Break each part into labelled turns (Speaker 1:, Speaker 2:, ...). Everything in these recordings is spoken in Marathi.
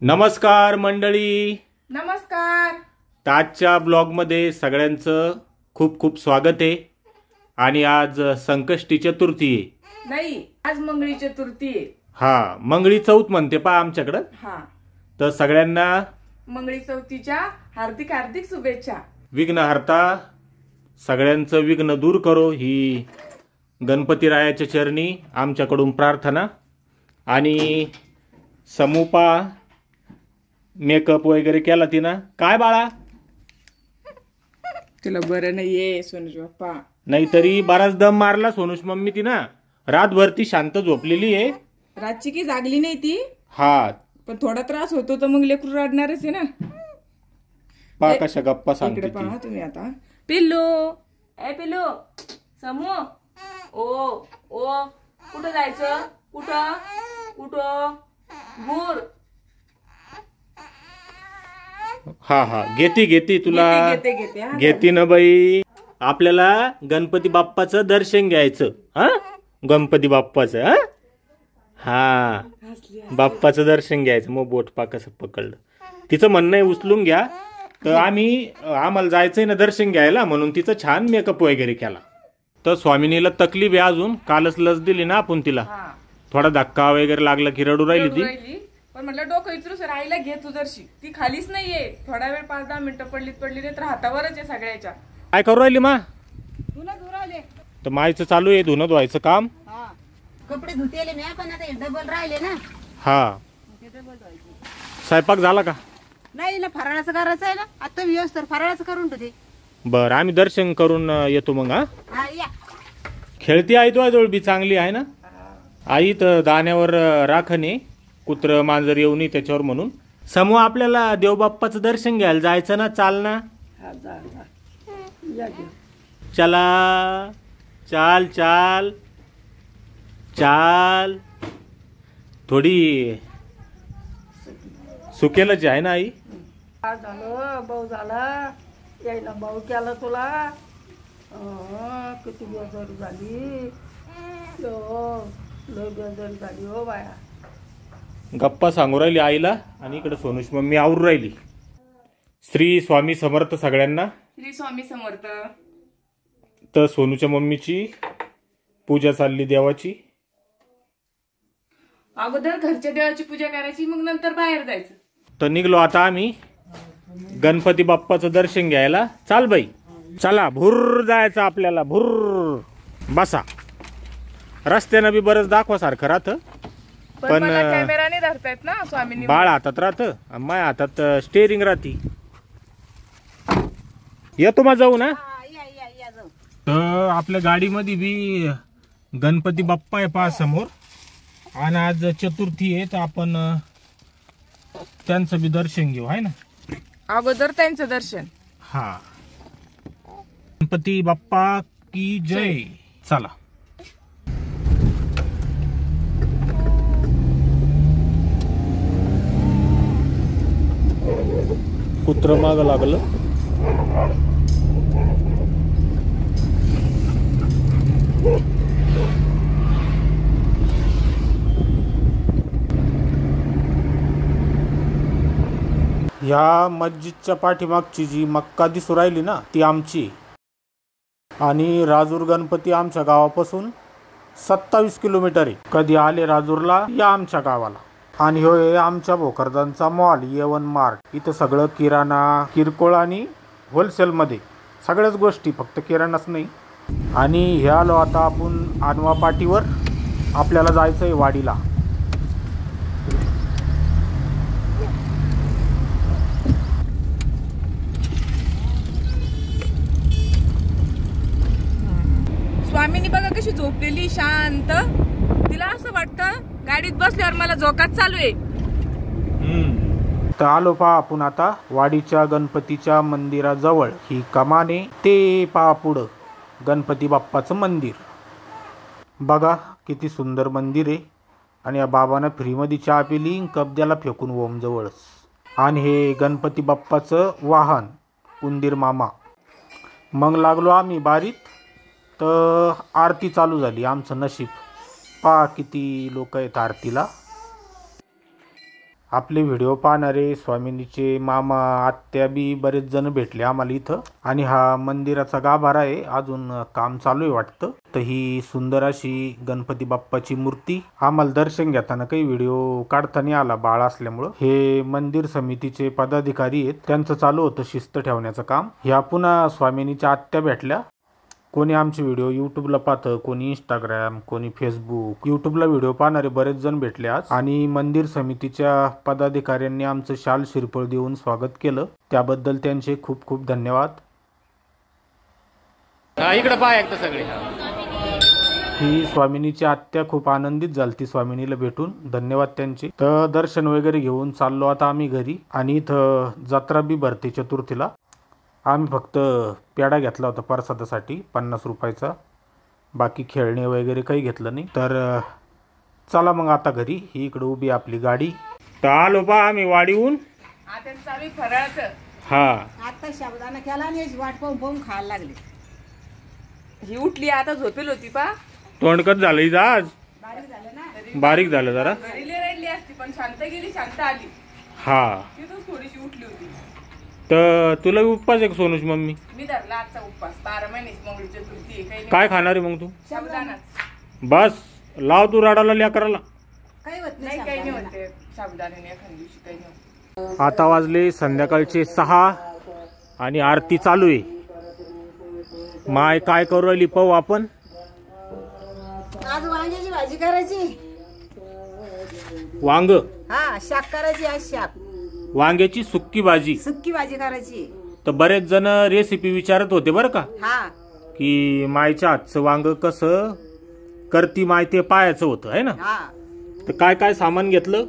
Speaker 1: नमस्कार मंडळी.
Speaker 2: नमस्कार.
Speaker 1: आजच्या ब्लॉगमध्ये सगळ्यांचं खूप खूप स्वागत आहे. आणि आज संकष्टी चतुर्थी आहे.
Speaker 2: नाही, आज मंगळी चतुर्थी आहे.
Speaker 1: हा, मंगळी चौथ म्हणते पहा आमच्याकडं.
Speaker 2: हा,
Speaker 1: तर सगळ्यांना
Speaker 2: मंगळी चौथीच्या हार्दिक हार्दिक शुभेच्छा.
Speaker 1: विघ्नहर्ता सगळ्यांचं विघ्न दूर करो ही गणपतीरायाच्या चरणी आमच्याकडून प्रार्थना. आणि समूपा मेकअप वगैरे केला तिनं. काय बाळा,
Speaker 2: तुला बरं नाहीये सोनूज बाप्पा?
Speaker 1: नाहीतरी बराच दम मारला सोनूश मम्मी तिनं. रातभर ती शांत झोपलेली आहे.
Speaker 2: रातची की जागली नाही ती.
Speaker 1: हा,
Speaker 2: पण थोडा त्रास होतो तर मग लेकरू रडणारच आहे ना.
Speaker 1: पहा कशा गप्पा
Speaker 2: इकडे
Speaker 1: सांगते
Speaker 2: पहा
Speaker 1: ती.
Speaker 2: तुम्ही आता. पिल्लू, ए पिल्लू, समू, ओ ओ कुठं जायचं? कुठं कुठं? गुर.
Speaker 1: हा हा, घेती तुला.
Speaker 2: घेते हा.
Speaker 1: घेती ना बाई. आपल्याला गणपती बाप्पाचं दर्शन घ्यायचं. हा, गणपती बाप्पाचं. हा हा, बाप्पाचं दर्शन घ्यायचं. मग बोट पा कसं पकडलं. तिचं म्हणणं आहे उचलून घ्या. तर आम्हाला जायचंय ना दर्शन घ्यायला, म्हणून तिचं छान मेकअप वगैरे केला. तर स्वामिनीला तकलीफ आहे अजून. कालच लस दिली ना आपण तिला. थोडा धक्का वगैरे लागला की रडू राहिली ती.
Speaker 2: पण म्हटलं डोकं इचरूस राहिला घे तू जरशी. ती खालीच नाहीये. थोडा वेळ 5-10 मिनिटं पडली नाही तर हातावरच आहे सगळ्याच्या.
Speaker 1: काय करू राहिली मा?
Speaker 3: धुणं धुराले.
Speaker 1: तर मायचं चालू आहे धुणं धुवायचं काम.
Speaker 3: हा, कपडे धुतेले मी पण आता डबल राहिले ना.
Speaker 1: हा, स्वयंपाक झाला का?
Speaker 3: नाही ना, फराळाचं करायचं आहे ना. आता व्यवस्थित फराळाचं करून ठेवते.
Speaker 1: बरं, आम्ही दर्शन करून येतो मग. हा,
Speaker 3: हा या.
Speaker 1: खेळती आई तो जवळ बी चांगली आहे ना. आई तर दाण्यावर राखणे, कुत्र मांजर येऊ नये त्याच्यावर म्हणून. समूह आपल्याला देवबाप्पाचं दर्शन घ्यायला जायचं ना. चाल ना. चला, चाल चाल चाल. थोडी सुकेलच आहे ना आई.
Speaker 4: झालं भाऊ झाला यायला. भाऊ केला तुला. किती बेजारी झाली. लय बेजारी झाली हो बाया.
Speaker 1: गप्पा सांगू राहिली आईला आणि इकडे सोनूश मम्मी आवरू राहिली. श्री स्वामी समर्थ सगळ्यांना.
Speaker 2: श्री स्वामी समर्थ.
Speaker 1: तर सोनूच्या मम्मीची पूजा चालली देवाची.
Speaker 2: अगोदर घरच्या देवाची पूजा करायची, मग नंतर बाहेर जायचं.
Speaker 1: तर निघलो आता आम्ही गणपती बाप्पाचं दर्शन घ्यायला. चाल बाई, चला. भुर्र जायचं आपल्याला. भुर्र. बसा. रस्त्यानं बी बरंच दाखवासारखं राहतं. पण
Speaker 2: कॅमेराने धरतायत ना स्वामींनी.
Speaker 1: बाळ हातात राहतं, माय हातात स्टेअरिंग राहती. येतो मग जाऊ ना.
Speaker 3: या या या जाऊ.
Speaker 1: तर आपल्या गाडीमध्ये बी गणपती बाप्पा आहे पहा समोर. आणि आज चतुर्थी आहे तर आपण त्यांचं बी दर्शन घेऊ आहे ना.
Speaker 2: अगोदर त्यांचं दर्शन.
Speaker 1: हा, गणपती बाप्पा की जय. चला. कुत्र माग लागलं. या मस्जिदच्या पाठीमागची जी मक्का दिसू राहिली ना ती आमची. आणि राजूर गणपती आमच्या गावापासून 27 किलोमीटर आहे. कधी आले राजूरला या आमच्या गावाला. आणि हो आमच्या भोकरदांचा मॉल A1 मार्ट. इथं सगळं किराणा, किरकोळ आणि होलसेलमध्ये सगळ्याच गोष्टी, फक्त किराणाच नाही. आणि हे आलो आता आपण आनवा पाटीवर. आपल्याला जायचं आहे वाडीला.
Speaker 2: स्वामीनी बघा कशी झोपलेली शांत. तिला असं वाटतं गाडीत बसल्यावर मला झोकाच चालू आहे.
Speaker 1: तर आलो पहा आपण आता वाडीच्या गणपतीच्या मंदिराजवळ. ही कमाने ते पहा पुढं गणपती बाप्पाचं मंदिर. बघा किती सुंदर मंदिर आहे. आणि या बाबानं फ्रीमध्ये चहा पिली, कब्द्याला फेकून ओम जवळच. आणि हे गणपती बाप्पाचं वाहन उंदीर मामा. मग लागलो आम्ही बारीत. तर आरती चालू झाली. आमचं नशीब पहा किती लोक आहेत आरतीला. आपले व्हिडिओ पाहणारे स्वामिनीचे मामा आत्या बी बरेच जण भेटले आम्हाला इथं. आणि हा मंदिराचा गाभारा आहे, अजून काम चालू आहे वाटतं. तर ही सुंदर अशी गणपती बाप्पाची मूर्ती आम्हाला दर्शन घेताना काही व्हिडिओ काढता नाही आला बाळ असल्यामुळं. हे मंदिर समितीचे पदाधिकारी आहेत, त्यांचं चालू होतं शिस्त ठेवण्याचं काम. ह्या पुन्हा स्वामिनीच्या आत्या भेटल्या. कोणी आमचे व्हिडिओ यूट्यूबला पाहतं, कोणी इंस्टाग्राम, कोणी फेसबुक. यूट्यूबला व्हिडिओ पाहणारे बरेच जण भेटले आज. आणि मंदिर समितीच्या पदाधिकाऱ्यांनी आमचं शाल शिरपळ देऊन स्वागत केलं, त्याबद्दल त्यांचे खूप खूप धन्यवाद.
Speaker 5: इकडे पाय एकदा सगळे.
Speaker 1: ही स्वामिनीची आत्या खूप आनंदित झालती स्वामिनीला भेटून, धन्यवाद त्यांचे. तर दर्शन वगैरे घेऊन चाललो आता आम्ही घरी. आणि इथं जत्रा बी भरते चतुर्थीला. आम्ही फक्त पेढा घेतला होता प्रसादासाठी 50 रुपयाचा, बाकी खेळणे वगैरे काही घेतलं नाही. तर चला मग आता घरी. ही इकडे उभी आपली गाडी. तर आलो बा आम्ही वाडीहून.
Speaker 2: आता चालू आहे फराळाचं.
Speaker 1: हा
Speaker 3: आता साबुदाणा केला आणि वाट पाहून पाहून खायला लागले.
Speaker 2: ही उठली आता झोपेल होती पा.
Speaker 1: तोंडकत झालं हिचं आज,
Speaker 3: बारीक झालं ना.
Speaker 1: बारीक झालं जरा.
Speaker 2: घरी राहिली असती पण शांत गेली, शांत आली.
Speaker 1: हा
Speaker 2: तिथून थोडीशी उठली होती.
Speaker 1: तर तुला उपवास आहे का सोनूची मम्मी?
Speaker 2: मी धरला आजचा उपवास. 12 महिन्याची मंगळी चतुर्थी आहे. काही
Speaker 1: काय खाणार आहे मग तू?
Speaker 2: साबुदाणाच.
Speaker 1: बस लाव तू राडाला लेकराला.
Speaker 3: काही होत
Speaker 2: नाही,
Speaker 3: नाही
Speaker 2: काही नाही
Speaker 3: साबुदाण्याला.
Speaker 2: होते साबुदाण्याने एखाद्या दिवशी काही नाही होत.
Speaker 1: आता वाजले संध्याकाळचे 6 आणि आरती चालू आहे. माय काय करू राहिली पाहू आपण.
Speaker 3: आज वांग्याची भाजी करायची.
Speaker 1: वांग,
Speaker 3: हा शाक करायची. आज शाक
Speaker 1: वांग्याची सुक्की भाजी.
Speaker 3: सुक्की भाजी करायची.
Speaker 1: तर बरेच जण रेसिपी विचारत होते बरं का,
Speaker 3: हा
Speaker 1: की मायच्या हातचं वांग कसं करती माय, ते पाहायचं होतं आहे ना.
Speaker 3: हा
Speaker 1: तर काय काय सामान घेतलं?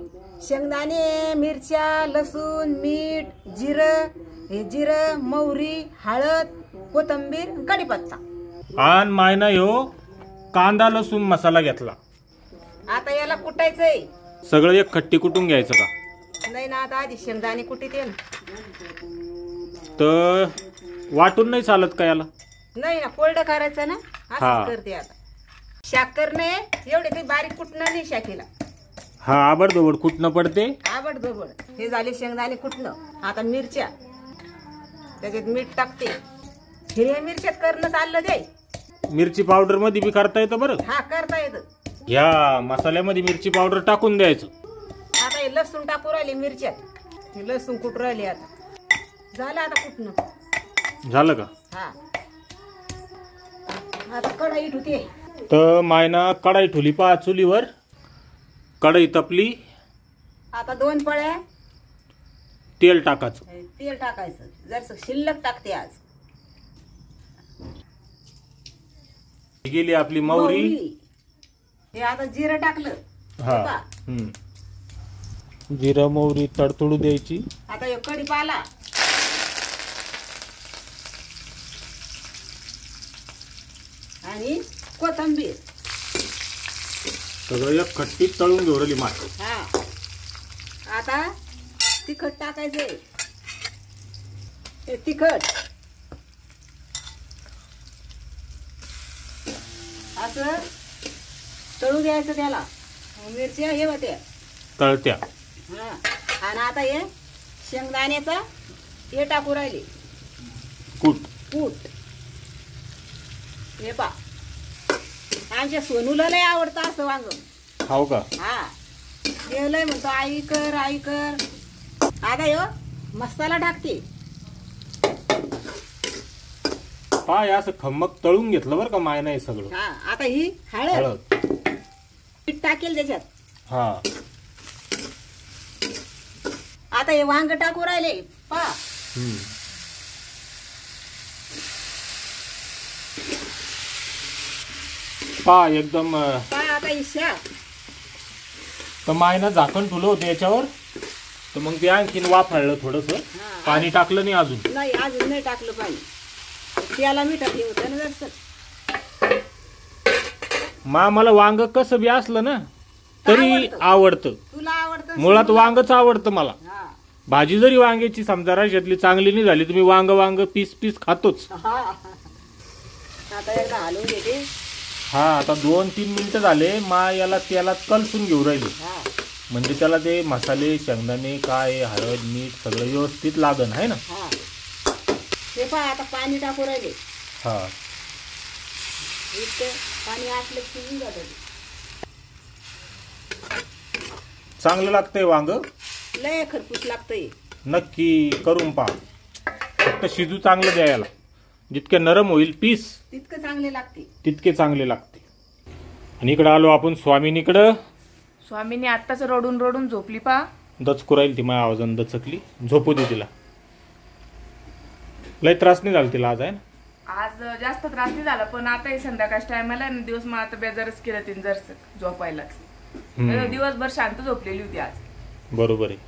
Speaker 3: शेंगदाणे, मिरच्या, लसूण, मीठ, जिरं, मोहरी, हळद, कोथिंबीर, कढीपत्ता.
Speaker 1: आणि मायना ह्यो कांदा लसूण मसाला घेतला.
Speaker 3: आता याला कुटायचंय.
Speaker 1: सगळं एक खट्टी कुटून घ्यायचं का?
Speaker 3: नाही ना, आता आधी शेंगदाणे कुटीत येईल.
Speaker 1: तर वाटून नाही चालत का याला?
Speaker 3: नाही ना, कोरडं करायचं ना.
Speaker 1: हा.
Speaker 3: असं करते आता. शाक करणे एवढे काही बारीक कुटणं नाही शाकीला.
Speaker 1: हा आबडधोबड कुटणं पडते.
Speaker 3: आबड धोबड. हे झाले शेंगदाणे कुटणं. आता मिरच्या, त्याच्यात मीठ टाकते. हिरव्या मिरच्यात करणं चाललं ते.
Speaker 1: मिरची पावडर मध्ये बी करता येतं बरं.
Speaker 3: हा करता येतं.
Speaker 1: ह्या मसाल्यामध्ये मिरची पावडर टाकून द्यायचं.
Speaker 3: आता हे लसूण टाकू राहिले मिरच्यात. हे लसूण कुटू राहिले. आता झालं आता कुटणं.
Speaker 1: झालं का?
Speaker 3: हा आता कढई ठुते.
Speaker 1: तर मायना कढाई ठुली पा चुलीवर. कढई तपली.
Speaker 3: आता 2 पळ्या
Speaker 1: तेल टाकायचं.
Speaker 3: तेल टाकायचं. जरसं शिल्लक टाकते आज.
Speaker 1: गेली आपली मोहरी.
Speaker 3: हे आता जिरं टाकलं.
Speaker 1: हा
Speaker 3: बघा.
Speaker 1: जिरं मोहरी तडतडू द्यायची.
Speaker 3: आता हे कढीपाला. आणि कोथिंबीर.
Speaker 1: सगळं एक खट्टीत तळून घेऊ राहिली माय.
Speaker 3: हा आता तिखट टाकायचंय. हे तिखट असं तळू द्यायचं त्याला. मिरच्या हे होत्या
Speaker 1: तळत्या.
Speaker 3: हा. आणि आता हे शेंगदाण्याचा हे टाकू राहिले. कूट. हे पा आमच्या सोनूला लय आवडतं असं वांग.
Speaker 1: हो का?
Speaker 3: हा हे लय म्हणतो आई कर आई कर. आता यो मसाला टाकते.
Speaker 1: पाय असं खम्मक तळून घेतलं बरं का मायना हे सगळं.
Speaker 3: हा आता ही हळद पीठ टाकेल त्याच्यात.
Speaker 1: हा
Speaker 3: आता हे वांग टाकू राहिले पा.
Speaker 1: पा एकदम.
Speaker 3: पा आता ही शाक.
Speaker 1: तर मायना झाकण ठुलं होतं याच्यावर. तर मग ते आणखीन वाफळलं थोडस. पाणी टाकलं नाही अजून.
Speaker 3: नाही अजून नाही टाकलं पाणी. त्याला मीठ हे होतं ना जरसं.
Speaker 1: मला वांग कसं बी असलं ना तरी आवडतं.
Speaker 3: तुला आवडतं.
Speaker 1: मुळात वांगच आवडतं मला.
Speaker 3: हा.
Speaker 1: भाजी जरी वांग्याची समजा राशातली चांगली नाही झाली तुम्ही वांग पीस पीस खातोच.
Speaker 3: हा. आता एकदा हलवून घेते.
Speaker 1: हा आता 2-3 मिनिटं झाले. मा याला तेलात कलसून घेऊ राहिली.
Speaker 3: हा
Speaker 1: म्हणजे त्याला ते मसाले शेंगदाणे काय हळद मीठ सगळं व्यवस्थित लागन आहे ना.
Speaker 3: हा ते पहा आता पाणी टाकू राहिले.
Speaker 1: हा
Speaker 3: इतकं पाणी आटलं की होऊन जातं ते.
Speaker 1: चांगलं लागतंय वांग.
Speaker 3: लय खरपूस लागतंय.
Speaker 1: नक्की करून पहा. फक्त शिजू चांगलं द्यायला. जितके नरम होईल पीस
Speaker 3: तितकं चांगले लागते.
Speaker 1: तितके चांगले लागते. आणि इकडं आलो आपण स्वामिनीकडं.
Speaker 2: स्वामीनी आत्ताच रडून रडून झोपली पा.
Speaker 1: दचकू राहील ती माझ्या आवाजानं दचकली. झोपू दे तिला. लय त्रास नाही झाला तिला आज आहे ना.
Speaker 2: आज जास्त त्रास नाही झाला पण आता संध्याकाळच्या टायमाला दिवस मग आता बेजारच केलं तीन जर झोपायलाच. दिवसभर शांत झोपलेली होती आज.
Speaker 1: बरोबर आहे.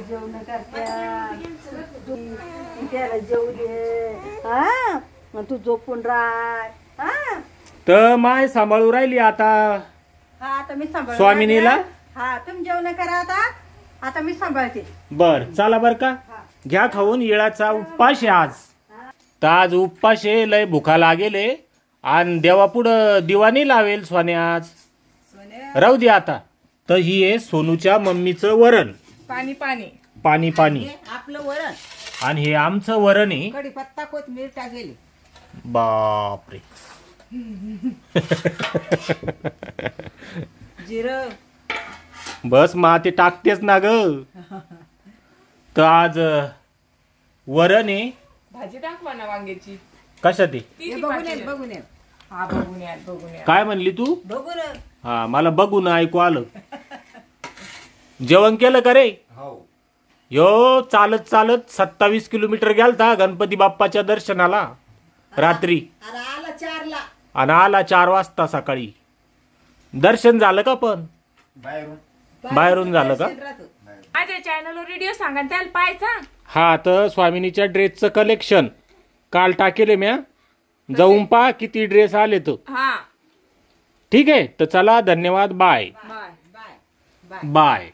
Speaker 4: जेवण करत्या त्याला जेवू दे. हा मग तू झोपून राह. हा
Speaker 1: तर माय सांभाळू राहिली आता
Speaker 3: हा आता मी सांभाळ
Speaker 1: स्वामिनीला.
Speaker 3: हा तुम्ही जेवण करा आता मी सांभाळते.
Speaker 1: बर चला बर का. घ्या खाऊन. येळाचा उपवास आहे आज. तर आज उपवास आहे. लय भुका लागेले आणि देवा पुढं दिवा नाही लावेल सोन्या आज. राहू दे आता. तर ही आहे सोनूच्या मम्मीचं वरण.
Speaker 2: पाणी पाणी
Speaker 1: पाणी पाणी.
Speaker 3: हे आपलं वरण
Speaker 1: आणि हे आमचं वरण आहे.
Speaker 3: कढीपत्ता कोथिंबीर टाकलेली.
Speaker 1: बापरे.
Speaker 3: जिरं
Speaker 1: बस मा ते टाकतेच ना ग. तर आज वरण आहे.
Speaker 2: भाजी दाखवा ना वांग्याची.
Speaker 1: कशात आहे?
Speaker 2: ती ती
Speaker 3: बघून
Speaker 2: पातेलं.
Speaker 3: येत बघून येत
Speaker 2: हा बघून या बघून या.
Speaker 1: काय म्हणली तू?
Speaker 3: बघून
Speaker 1: हा मला बघून ऐकू आलं. जेवण केलं का रे? यो चालत चालत 27 किलोमीटर गेलता गणपती बाप्पाच्या दर्शनाला रात्री.
Speaker 3: अरे आला 4ला
Speaker 1: आणि आला 4 वाजता सकाळी. दर्शन झालं का पण? बाहेरून झालं का?
Speaker 2: माझ्या चॅनलवर व्हिडिओ सांगा त्याला पाहायचा.
Speaker 1: हा तर स्वामिनीच्या ड्रेसचं कलेक्शन काल टाकेले म्या. जाऊन पहा किती ड्रेस आले तर.
Speaker 2: हा
Speaker 1: ठीक आहे. तर चला धन्यवाद. Bye
Speaker 2: bye
Speaker 3: bye bye
Speaker 1: bye.